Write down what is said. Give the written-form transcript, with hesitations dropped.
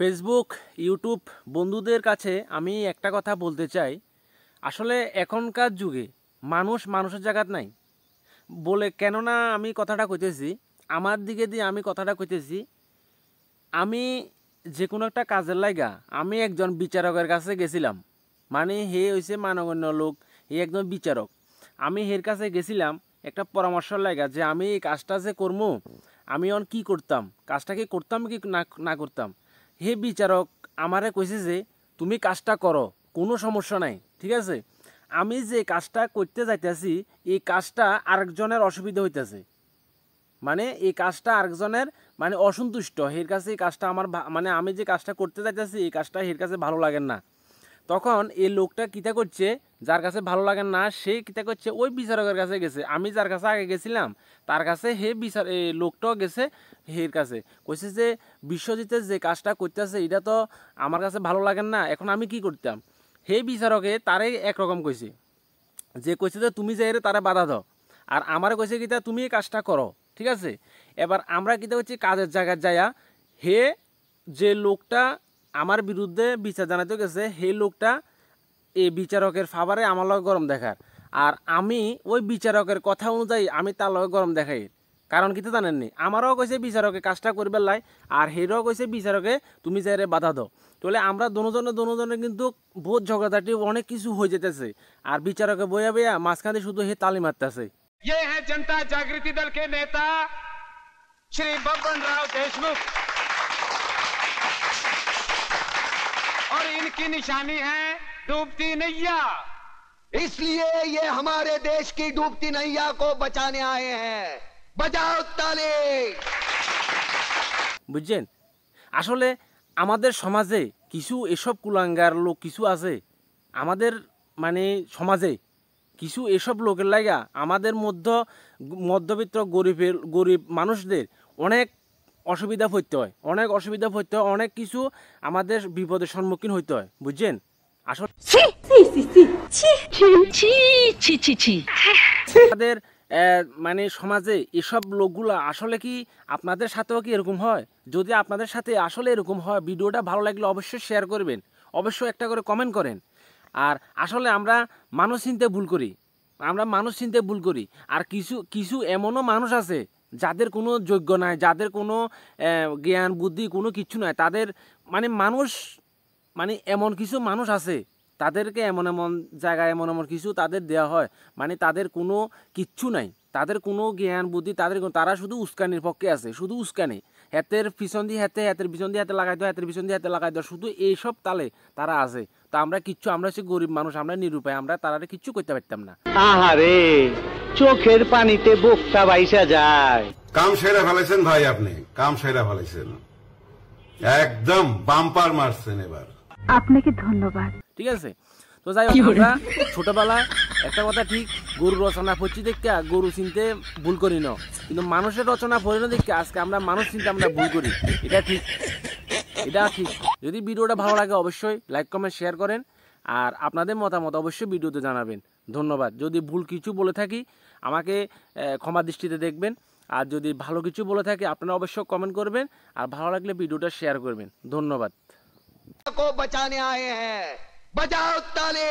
Facebook, YouTube বন্ধুদের কাছে আমি একটা কথা বলতে চাই। আসলে এখনকার যুগে মানুষ মানুষের জায়গাত নাই বলে কেননা আমি কথাটা কইতেছি, আমার দিকে দিয়ে আমি কথাটা কইতেছি। আমি যে কোনো একটা কাজের লাইগা আমি একজন বিচারকের কাছে গেছিলাম, মানে হে হইছে মানগণ্য লোক, হে একজন বিচারক। আমি হের কাছে গেছিলাম একটা পরামর্শ লাইগা যে আমি এই কাজটা যে করবো, আমি অন কি করতাম, কাজটা কি করতাম কি না করতাম। হে বিচারক আমারে কইছে যে তুমি কাজটা করো, কোনো সমস্যা নাই, ঠিক আছে। আমি যে কাজটা করতে যাইতেছি এই কাজটা আরেকজনের অসুবিধা হইতেছে, মানে এই কাজটা আরেকজনের মানে অসন্তুষ্ট, এর কাছে এই কাজটা আমার মানে আমি যে কাজটা করতে যাইতেছি এই কাজটা এর কাছে ভালো লাগে না। তখন এই লোকটা কিতা করছে, যার কাছে ভালো লাগে না সে কিতা করছে ওই বিচারকের কাছে গেছে। আমি যার কাছে আগে গেছিলাম তার কাছে হে বিচার এই লোকটাও গেছে হের কাছে, কইছে যে বিশ্বজিতের যে কাজটা করতেছে এটা তো আমার কাছে ভালো লাগে না, এখন আমি কি করতাম। হে বিচারকে তারে একরকম কইছে, যে কইছে যে তুমি যাই তারা বাধা দাও, আর আমার কইছে কিতা তুমি এই কাজটা করো, ঠিক আছে। এবার আমরা কিতা করছি কাজের জায়গায় যাইয়া হে যে লোকটা আমার বিরুদ্ধে বিচার জানাতে গেছে সেই লোকটা এই বিচারকের ফাভারে আমার লগে গরম দেখার, আর আমি ওই বিচারকের কথা অনুযায়ী আমি তার লগে গরম দেখাই। কারণ কিতা জানেননি, আমারও কইছে বিচারকে কাজটা করবে লাই, আর হেরও কইছে বিচারকে তুমি যাইরে বাধা দাও। তাহলে আমরা দুজনে কিন্তু বহুত ঝগড়াঝাটি অনেক কিছু হয়ে যেতেছে, আর বিচারকে বইয়া বইয়া মাঝখানে শুধু হে তালি মারতেছে। ये है जनता जागृति दल के नेता श्री बब्बन राव देशमुख और इनकी निशानी है डूबती नैया। इसलिए ये हमारे देश की डूबती नैया को बचाने आए हैं। बजाओ ताली। বুঝছেন, আসলে আমাদের সমাজে কিছু এসব কুলাঙ্গার লোক কিছু আছে, আমাদের মানে সমাজে কিছু এসব লোকের লাগা আমাদের মধ্যবিত্ত গরিব মানুষদের অনেক অসুবিধা পড়তে হয়, অনেক কিছু আমাদের বিপদের সম্মুখীন হইতে হয়, বুঝছেন। আসলে আমাদের মানে সমাজে এসব লোকগুলা আসলে কি আপনাদের সাথেও কি এরকম হয়? যদি আপনাদের সাথে আসলে এরকম হয়, ভিডিওটা ভালো লাগলে অবশ্যই শেয়ার করবেন, অবশ্যই একটা করে কমেন্ট করেন। আর আসলে আমরা মানুষ চিনতে ভুল করি, আর কিছু এমনও মানুষ আছে যাদের কোনো যোগ্য নাই, যাদের কোনো জ্ঞান বুদ্ধি কোনো কিছু নাই, তাদের মানে এমন কিছু মানুষ আছে তাদেরকে এমন জায়গায় এমন কিছু তাদের দেওয়া হয়, মানে তাদের কোনো কিচ্ছু নাই, তাদের কোনো জ্ঞান বুদ্ধি তারা শুধু উস্কানির পক্ষে আছে, শুধু উস্কানি, হাতের পিছন দিয়ে হাতে লাগাই দেওয়া, হাতের পিছন দিয়ে হাতে লাগাই দেওয়া, শুধু এইসব তালে তারা আছে। তা আমরা হচ্ছে গরিব মানুষ, আমরা নিরুপায়, আমরা তারা কিচ্ছু করতে পারতাম না। আহারে চোখের পানিতে বোকটা বাইসা যায়। কাম সেরা ফেলেছেন ভাই, আপনি কাম সেরা ফেলেছেন, একদম বাম্পার মারছেন এবার, আপনাকে ধন্যবাদ। ঠিক আছে, তো যাই হোক, আমরা ছোটবেলায় একটা কথা ঠিক, গরু রচনা পড়ছি দেখে গরু চিনতে ভুল করি না, কিন্তু মানুষের রচনা পড়ি না দেখে আজকে আমরা মানুষ চিনতে আমরা ভুল করি, এটা ঠিক। যদি ভিডিওটা ভালো লাগে অবশ্যই লাইক কমেন্ট শেয়ার করেন, আর আপনাদের মতামত অবশ্যই ভিডিওতে জানাবেন। ধন্যবাদ। যদি ভুল কিছু বলে থাকি আমাকে ক্ষমা দৃষ্টিতে দেখবেন, আর যদি ভালো কিছু বলে থাকি আপনারা অবশ্যই কমেন্ট করবেন, আর ভালো লাগলে ভিডিওটা শেয়ার করবেন। ধন্যবাদ। को बचाने आए हैं। बजाओ ताली।